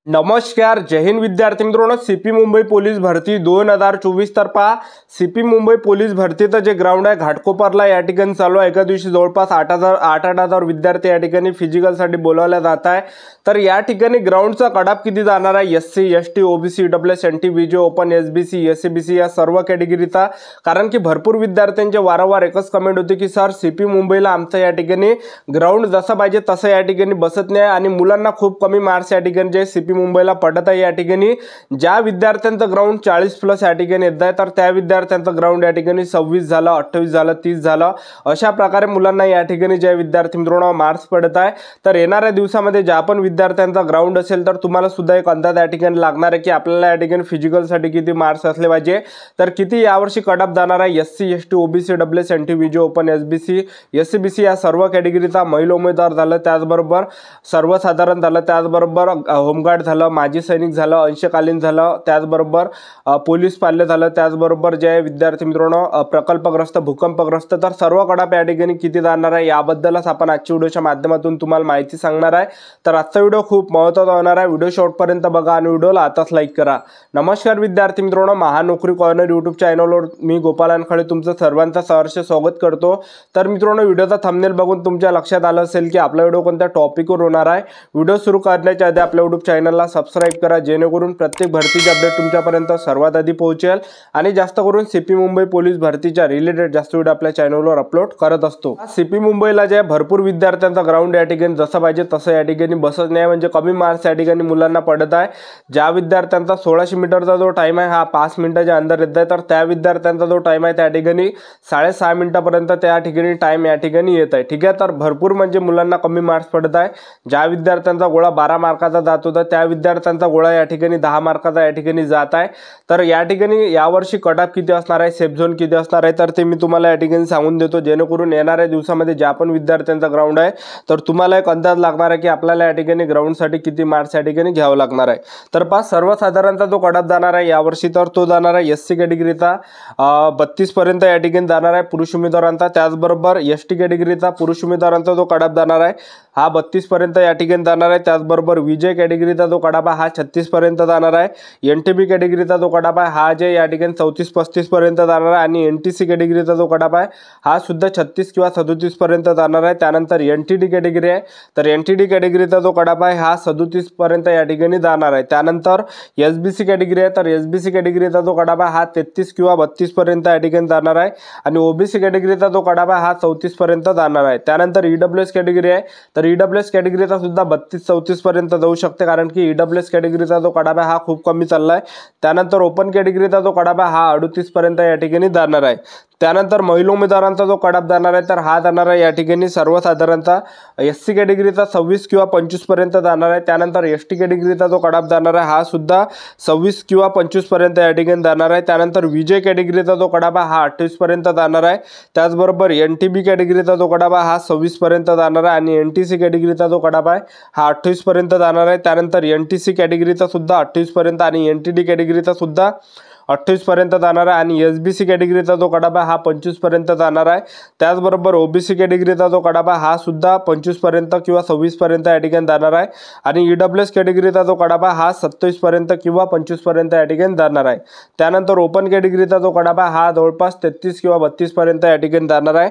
नमस्कार, जय हिंद विद्यार्थी मित्रांनो. सीपी मुंबई पोलीस भरती 2024 तर पहा, सीपी मुंबई पोलीस भरतीचं जे ग्राउंड आहे घाटकोपरला या ठिकाणी चालू आहे. एका दिवशी जवळपास 8,000 विद्यार्थी या ठिकाणी फिजिकलसाठी बोलावले जात आहे. तर या ठिकाणी ग्राउंडचा कडाप किती जाणार आहे SC ST OBC EWS NT BJ open SBC SCBC या सर्व कॅटेगरीचा. कारण की भरपूर विद्यार्थ्यांचे वारंवार एकच कमेंट होते की सर सीपी मुंबईला आमचं या ठिकाणी ग्राउंड जसं पाहिजे तसं या ठिकाणी बसत नाही आणि मुलांना खूप कमी मार्क्स या ठिकाणी जे सीपी मुंबईला पडत आहे. या ठिकाणी ज्या विद्यार्थ्यांचं ग्राउंड 40+ या ठिकाणी येत आहे तर त्या विद्यार्थ्यांचं ग्राउंड या ठिकाणी 26 झालं, 28 झालं, 30 झालं. अशा प्रकारे मुलांना या ठिकाणी ज्या विद्यार्थी मित्रांनो मार्क्स पडत आहे. तर येणाऱ्या दिवसामध्ये ज्या पण विद्यार्थ्यांचा ग्राउंड असेल तर तुम्हाला सुद्धा एक अंदाज या ठिकाणी लागणार आहे की आपल्याला या ठिकाणी फिजिकलसाठी किती मार्क्स असले पाहिजे. तर किती यावर्षी कटअप जाणार आहे SC ST OBC EWS NT BJ open SBC SCBC या सर्व कॅटेगरीचा. महिला उमेदवार झालं, त्याचबरोबर सर्वसाधारण झालं, त्याचबरोबर होमगार्ड झालं, माजी सैनिक झालं, अंशकालीन झालं, त्याचबरोबर पोलीस पाल्य झालं, त्याचबरोबर जे विद्यार्थी मित्रांनो प्रकल्पग्रस्त, भूकंपग्रस्त, तर सर्व कडाप या ठिकाणी किती जाणार आहे याबद्दलच आपण आजच्या व्हिडिओच्या माध्यमातून तुम्हाला माहिती सांगणार आहे. तर आजचा व्हिडिओ खूप महत्त्वाचा होणार आहे. व्हिडिओ शेवटपर्यंत बघा आणि व्हिडिओला आताच लाईक करा. नमस्कार विद्यार्थी मित्रांनो, महानोकरी कॉर्नर यूट्यूब चॅनलवर मी गोपाल अनखळे तुमचं सर्वांचं सहर्ष स्वागत करतो. तर मित्रांनो, व्हिडिओचा थंबनेल बघून तुमच्या लक्षात आलं असेल की आपला व्हिडिओ कोणत्या टॉपिकवर होणार आहे. व्हिडिओ सुरू करण्याच्या आधी आपल्या यूट्यूब चॅनलला सबस्क्राइब करा जेणेकरून प्रत्येक भरतीचे अपडेट तुमच्यापर्यंत सर्वात आधी पोहोचेल आणि जास्त करून सीपी मुंबई पोलीस भरतीच्या रिलेटेड जास्त व्हिडिओ आपल्या चॅनलवर अपलोड करत असतो. सीपी मुंबईला जे भरपूर विद्यार्थ्यांचा ग्राउंड या ठिकाणी जसं पाहिजे तसं या ठिकाणी बसत नाही, म्हणजे कमी मार्क्स या ठिकाणी मुलांना पडत आहे. ज्या विद्यार्थ्यांचा 1600 मीटरचा जो टाइम आहे हा 5 मिनिटाच्या अंदर येत आहे, तर त्या विद्यार्थ्यांचा जो टाइम आहे त्या ठिकाणी 6.5 मिनिटापर्यंत त्या ठिकाणी टाइम या ठिकाणी येत आहे. ठीक आहे, तर भरपूर म्हणजे मुलांना कमी मार्क्स पडत आहे. ज्या विद्यार्थ्यांचा गोळा 12 मार्काचा जात होता त्या विद्यार्थ्यांचा गोळा या ठिकाणी 10 मार्काचा या ठिकाणी जात आहे. तर या ठिकाणी यावर्षी कटअप किती असणार आहे, सेफ झोन किती असणार आहे, तर ते मी तुम्हाला या ठिकाणी सांगून देतो जेणेकरून येणाऱ्या दिवसामध्ये ज्या पण विद्यार्थ्यांचा ग्राउंड आहे तर तुम्हाला एक अंदाज लागणार आहे की आपल्याला या ठिकाणी ग्राउंडसाठी किती मार्क्स या ठिकाणी घ्यावं लागणार आहे. तर सर्वसाधारणतः जो कटअप जाणार आहे यावर्षी तर तो जाणार आहे SC कॅटेगरीचा 32 पर्यंत या ठिकाणी जाणार आहे पुरुष उमेदवारांचा. त्याचबरोबर ST कॅटेगरीचा पुरुष उमेदवारांचा जो कटअप जाणार आहे हा 32 पर्यंत या ठिकाणी जाणार आहे. त्याचबरोबर विजय कॅटेगरीचा जो कडाप हा 36 पर्यंत जाणार आहे. NTB कॅटेगरीचा जो कडाप आहे हा जे या ठिकाणी 34-35 पर्यंत जाणार आहे आणि NTC कॅटेगरीचा जो कडाप आहे हा सुद्धा 36 किंवा 37 पर्यंत जाणार आहे. त्यानंतर NTD कॅटेगरी आहे तर NTD कॅटेगरीचा जो कडाप आहे हा 37 पर्यंत या ठिकाणी जाणार आहे. त्यानंतर SBC कॅटेगरी आहे तर SBC कॅटेगरीचा जो कडाप आहे हा 33 किंवा 32 पर्यंत या ठिकाणी जाणार आहे आणि OBC कॅटेगरीचा जो कडाप आहे हा 34 पर्यंत जाणार आहे. त्यानंतर EWS कॅटेगरी आहे तर EWS कॅटेगरीचा सुद्धा 32-34 पर्यंत जाऊ शकते, कारण की EWS कॅटेगरीचा जो कडाप आहे हा खूप कमी चाललाय. त्यानंतर ओपन कॅटेगरीचा जो कडाप आहे हा 38 पर्यंत या ठिकाणी जाणार आहे. त्यानंतर महिला उमेदवारांचा जो कडाप जाणार आहे तर हा जाणार आहे या ठिकाणी सर्वसाधारणतः SC कॅटेगरीचा 26 किंवा 25 पर्यंत जाणार आहे. त्यानंतर ST कॅटेगरीचा जो कडाप जाणार आहे हा सुद्धा 26 किंवा 25 पर्यंत या ठिकाणी जाणार आहे. त्यानंतर विजय कॅटेगरीचा जो कडाप आहे हा 28 पर्यंत जाणार आहे. त्याचबरोबर NTB कॅटेगरीचा जो कडाप आहे हा 26 पर्यंत जाणार आहे आणि NTC कॅटेगरीचा जो कडाप आहे हा 28 पर्यंत जाणार आहे. त्यानंतर NTC कॅटेगरीचा सुद्धा 28 पर्यंत आणि NTD कॅटेगरीचा सुद्धा 28 पर्यंत जाणार आहे आणि SBC कॅटेगरीचा जो कडाप आहे हा 25 पर्यंत जाणार आहे. त्याचबरोबर OBC कॅटेगरीचा जो कडाप आहे हा सुद्धा 25 पर्यंत किंवा 26 पर्यंत या ठिकाणी जाणार आहे आणि EWS कॅटेगरीचा जो कडाप आहे हा 27 पर्यंत किंवा 25 पर्यंत या ठिकाणी जाणार आहे. त्यानंतर ओपन कॅटेगरीचा जो कडाप आहे हा जवळपास 33 किंवा 32 पर्यंत या ठिकाणी जाणार आहे.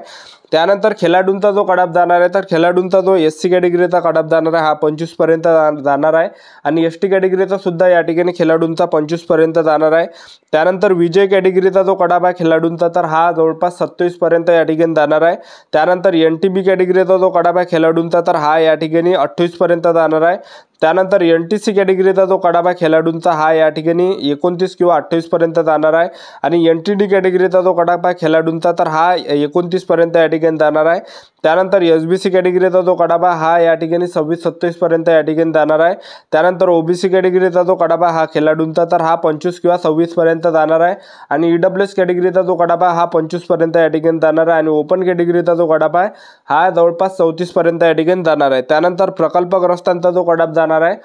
त्यानंतर खेळाडूंचा जो कडाप जाणार आहे तर खेळाडूंचा जो SC कॅटेगरीचा कडाप जाणार आहे हा 25 पर्यंत जाणार आहे आणि ST कॅटेगरीचा सुद्धा या ठिकाणी खेळाडूंचा 25 पर्यंत जाणार आहे. त्यानंतर विजय कॅटेगरीचा जो कडाप आहे खेळाडूंचा तर हा जवळपास 27 पर्यंत या ठिकाणी जाणार आहे. त्यानंतर NTB कॅटेगरीचा जो कडाप आहे खेळाडूंचा तर हा या ठिकाणी 28 पर्यंत जाणार आहे. त्यानंतर NTC कॅटेगरीचा जो कडाप आहे खेळाडूंचा हा या ठिकाणी 29 किंवा 28 पर्यंत जाणार आहे आणि NTD कॅटेगरीचा जो कडाप आहे खेळाडूंचा तर हा 29 पर्यंत या ठिकाणी जाणार आहे. त्यानंतर SBC कॅटेगरीचा जो कडाप आहे हा या ठिकाणी 26-27 पर्यंत या ठिकाणी जाणार आहे. त्यानंतर OBC कॅटेगरीचा जो कडाप आहे हा खेळाडूंचा तर हा 25 किंवा 26 पर्यंत जाणार आहे आणि EWS कॅटेगरीचा जो कडाप आहे हा 25 पर्यंत या ठिकाणी जाणार आहे आणि ओपन कॅटेगरीचा जो कडाप आहे हा जवळपास 34 पर्यंत या ठिकाणी जाणार आहे. त्यानंतर प्रकल्पग्रस्तांचा जो कडाप जाणार आहे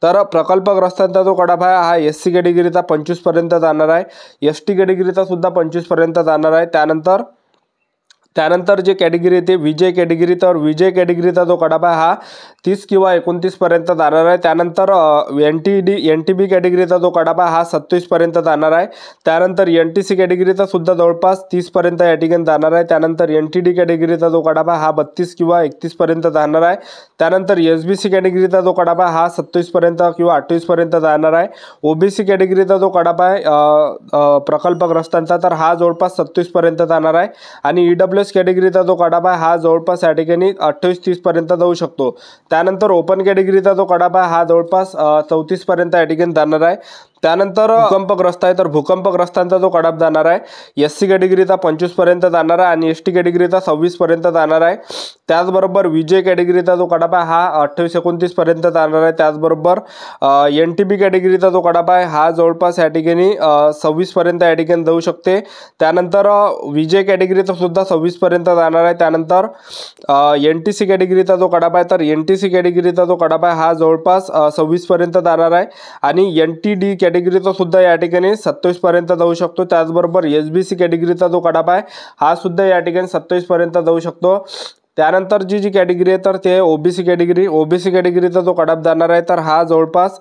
तर प्रकल्पग्रस्तांचा जो कडाप आहे हा SC कॅटेगरीचा 25 पर्यंत जाणार आहे. ST कॅटेगरीचा सुद्धा 25 पर्यंत जाणार आहे. त्यानंतर त्यानंतर जे कॅटेगरी येते विजय कॅटेगरी, तर विजय कॅटेगरीचा जो कडापा हा 30 किंवा 29 पर्यंत जाणार आहे. त्यानंतर NTB कॅटेगरीचा जो कडापा हा 27 पर्यंत जाणार आहे. त्यानंतर NTC कॅटेगरीचा सुद्धा जवळपास 30 पर्यंत या ठिकाणी जाणार आहे. त्यानंतर NTD कॅटेगरीचा जो कडापा हा 32 किंवा 31 पर्यंत जाणार आहे. त्यानंतर SBC कॅटेगरीचा जो कडापा हा 27 पर्यंत किंवा 28 पर्यंत जाणार आहे. OBC कॅटेगरीचा जो कडापा आहे प्रकल्पग्रस्तांचा, तर हा जवळपास 27 पर्यंत जाणार आहे. आणि EWS कॅटेगरीचा जो कडापा हा जवळपास या ठिकाणी 28-30 पर्यंत जाऊ शकतो. त्यानंतर ओपन कॅटेगरीचा जो कडापा हा जवळपास 34 पर्यंत या ठिकाणी जाणार आहे. त्यानंतर भूकंपग्रस्त आहे, तर भूकंपग्रस्तांचा जो कडाप जाणार आहे SC कॅटेगरीचा 25 पर्यंत जाणार आहे आणि ST कॅटेगरीचा 26 पर्यंत जाणार आहे. त्याचबरोबर विजय कॅटेगरीचा जो कडापा हा 28-29 पर्यंत जाणार आहे. त्याचबरोबर NTB कॅटेगरीचा जो कडापा आहे हा जवळपास या ठिकाणी 26 पर्यंत या ठिकाणी जाऊ शकते. त्यानंतर विजय कॅटेगरीचा सुद्धा 26 पर्यंत जाणार आहे. त्यानंतर NTC कॅटेगरीचा जो कडापा आहे, तर NTC कॅटेगरीचा जो कडापा आहे हा जवळपास 26 पर्यंत जाणार आहे. आणि NTD कॅटेगरीचा सुद्धा या ठिकाणी 27 पर्यंत जाऊ शकतो. त्याचबरोबर SBC कॅटेगरीचा जो कडापा आहे हा सुद्धा या ठिकाणी 27 पर्यंत जाऊ शकतो. त्यानंतर जी कॅटेगरी आहे तर ते OBC कॅटेगरी. OBC कॅटेगरीचा जो कडाप जाणार आहे तर हा जवळपास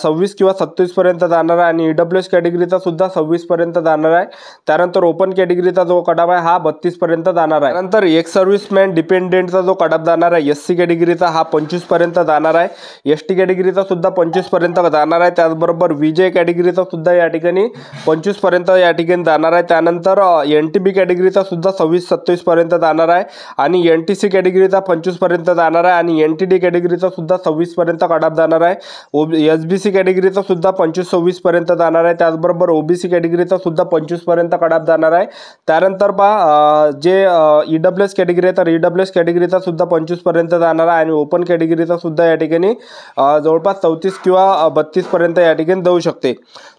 26 किंवा 27 पर्यंत जाणार आहे. आणि EWS कॅटेगरीचा सुद्धा 26 पर्यंत जाणार आहे. त्यानंतर ओपन कॅटेगरीचा जो कडाप आहे हा 32 पर्यंत जाणार आहे. त्यानंतर एक्स सर्व्हिसमॅन डिपेंडेंटचा जो कडाप जाणार आहे SC कॅटेगरीचा हा 25 पर्यंत जाणार आहे. ST कॅटेगरीचा सुद्धा 25 पर्यंत जाणार आहे. त्याचबरोबर विजय कॅटेगरीचा सुद्धा या ठिकाणी 25 पर्यंत या ठिकाणी जाणार आहे. त्यानंतर NTB कॅटेगरीचा सुद्धा 26-27 पर्यंत जाणार आहे. आणि NTC कॅटेगरीचा 25 पर्यंत जाणार आहे. आणि NTD कॅटेगरीचा सुद्धा 26 पर्यंत कडाप जाणार आहे. SBC कॅटेगरीचा सुद्धा 25-26 पर्यंत जाणार आहे. त्याचबरोबर OBC कॅटेगरीचा सुद्धा 25 पर्यंत कडाप जाणार आहे. त्यानंतर जे EWS कॅटेगरी आहे तर EWS कॅटेगरीचा सुद्धा 25 पर्यंत जाणार आहे. आणि ओपन कॅटेगरीचा सुद्धा या ठिकाणी जवळपास 34 किंवा 32 पर्यंत या ठिकाणी जाऊ शकते.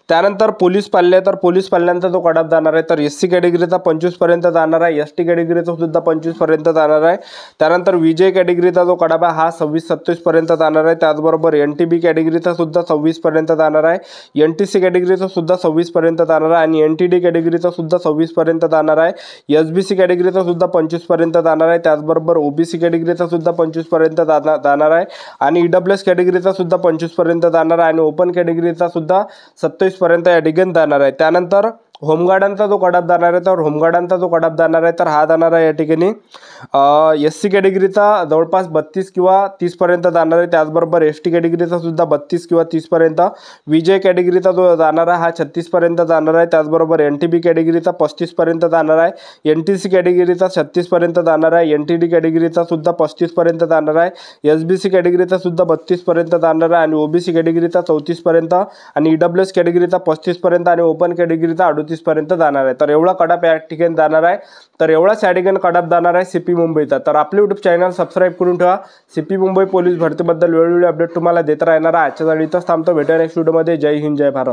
त्यानंतर पोलीस पाल्य, तर पोलीस पाल्यांचा जो कडाप जाणार आहे तर SC कॅटेगरीचा 25 पर्यंत जाणार आहे. ST कॅटेगरीचा सुद्धा 25 पर्यंत जाणार आहे. त्यानंतर विजय कॅटेगरीचा जो कडाप आहे हा 26-27 पर्यंत जाणार आहे. त्याचबरोबर NTB कॅटेगरीचा सुद्धा 26 पर्यंत जाणार आहे. NTC कॅटेगरीचा सुद्धा 26 पर्यंत जाणार आहे. आणि NTD कॅटेगरीचा सुद्धा 26 पर्यंत जाणार आहे. SBC कॅटेगरीचा सुद्धा 25 पर्यंत जाणार आहे. त्याचबरोबर OBC कॅटेगरीचा सुद्धा 25 पर्यंत जाणार आहे. आणि EWS कॅटेगरीचा सुद्धा 25 पर्यंत जाणार आहे. आणि ओपन कॅटेगरीचा सुद्धा 27 पर्यंत या ठिकाणी जाणार आहे. त्यानंतर होमगार्डांचा जो कडाप जाणार आहे तर होमगार्डांचा जो कडाप जाणार आहे तर हा जाणार आहे या ठिकाणी SC कॅटेगरीचा जवळपास 32 किंवा 30 पर्यंत जाणार आहे. त्याचबरोबर ST कॅटेगरीचा सुद्धा 32 किंवा 30 पर्यंत. विजय कॅटेगरीचा जो जाणार आहे हा 36 पर्यंत जाणार आहे. त्याचबरोबर NTB कॅटेगरीचा 35 पर्यंत जाणार आहे. NTC कॅटेगरीचा 36 पर्यंत जाणार आहे. NTD कॅटेगरीचा सुद्धा 35 पर्यंत जाणार आहे. SBC कॅटेगरीचा सुद्धा 32 पर्यंत जाणार आहे. आणि OBC कॅटेगरीचा 34 पर्यंत. आणि EWS कॅटेगरीचा 35 पर्यंत. आणि ओपन कॅटेगरीचा 38 पर्यंत जाणार आहे. तर एवढा कडाप या ठिकाणी जाणार आहे. तर एवढाच या ठिकाणी कडाप जाणार आहे CP मुंबईचा. तर आपले YouTube चॅनल सबस्क्राईब करून ठेवा. CP मुंबई पोलीस भरतीबद्दल वेळोवेळी अपडेट तुम्हाला देत राहणार आहे. आजच्या इथंच थांबतो. भेटूया नेक्स्ट व्हिडिओमध्ये. जय हिंद, जय भारत.